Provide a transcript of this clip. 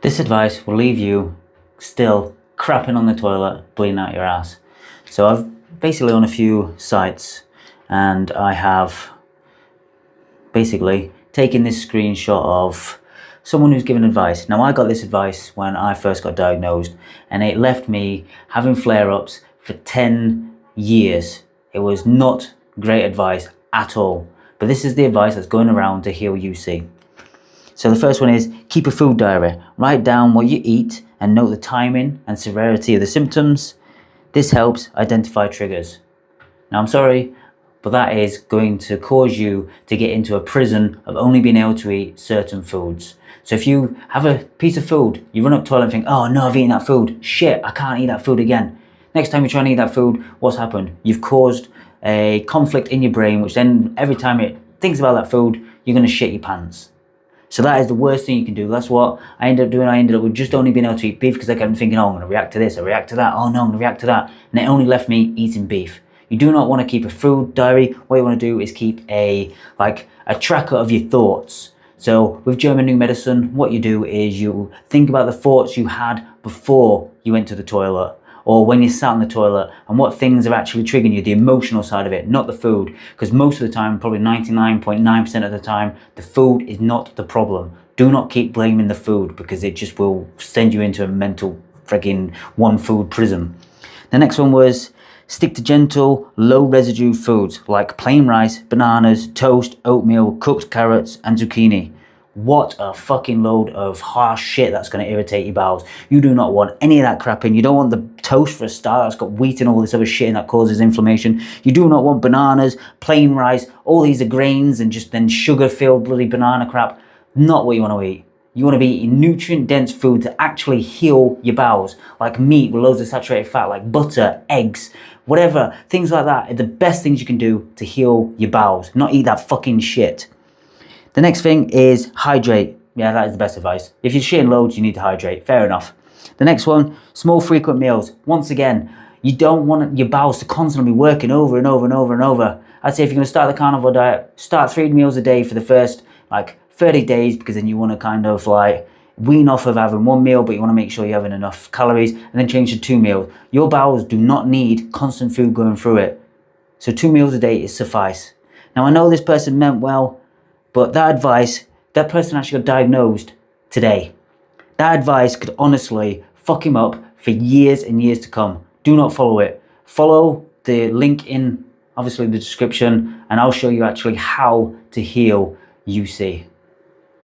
This advice will leave you still crapping on the toilet, bleeding out your ass. So I've basically on a few sites, and I have basically taken this screenshot of someone who's given advice. Now, I got this advice when I first got diagnosed, and it left me having flare-ups for 10 years. It was not great advice at all, but this is the advice that's going around to heal UC. So the first one is keep a food diary. Write down what you eat and note the timing and severity of the symptoms. This helps identify triggers. Now, I'm sorry, but that is going to cause you to get into a prison of only being able to eat certain foods. So if you have a piece of food, you run up to the toilet and think, oh no, I've eaten that food. Shit, I can't eat that food again. Next time you try and eat that food, what's happened? You've caused a conflict in your brain, which then every time it thinks about that food, you're going to shit your pants. So that is the worst thing you can do. That's what I ended up doing. I ended up with just only being able to eat beef because I kept thinking, oh, I'm going to react to this, I react to that. Oh no, I'm going to react to that. And it only left me eating beef. You do not want to keep a food diary. What you want to do is keep a tracker of your thoughts. So with German New Medicine, what you do is you think about the thoughts you had before you went to the toilet, or when you sat on the toilet, and what things are actually triggering you, the emotional side of it, not the food. Because most of the time, probably 99.9% of the time, the food is not the problem. Do not keep blaming the food, because it just will send you into a mental frigging one food prison. The next one was stick to gentle, low residue foods like plain rice, bananas, toast, oatmeal, cooked carrots, and zucchini. What a fucking load of harsh shit that's going to irritate your bowels. You do not want any of that crap in. You don't want the toast for a start that's got wheat and all this other shit in that causes inflammation. You do not want bananas, plain rice, all these are grains and just then sugar-filled bloody banana crap. Not what you want to eat. You want to be eating nutrient-dense food to actually heal your bowels, like meat with loads of saturated fat, like butter, eggs, whatever. Things like that are the best things you can do to heal your bowels, not eat that fucking shit. The next thing is hydrate. Yeah, that is the best advice. If you're shitting loads, you need to hydrate. Fair enough. The next one, small frequent meals. Once again, you don't want your bowels to constantly be working over and over and over and over. I'd say if you're going to start the carnivore diet, start 3 meals a day for the first 30 days, because then you want to kind of wean off of having 1 meal, but you want to make sure you're having enough calories, and then change to 2 meals. Your bowels do not need constant food going through it. So 2 meals a day is suffice. Now, I know this person meant well, but that advice, that person actually got diagnosed today. That advice could honestly fuck him up for years and years to come. Do not follow it. Follow the link in, obviously, the description, and I'll show you actually how to heal UC.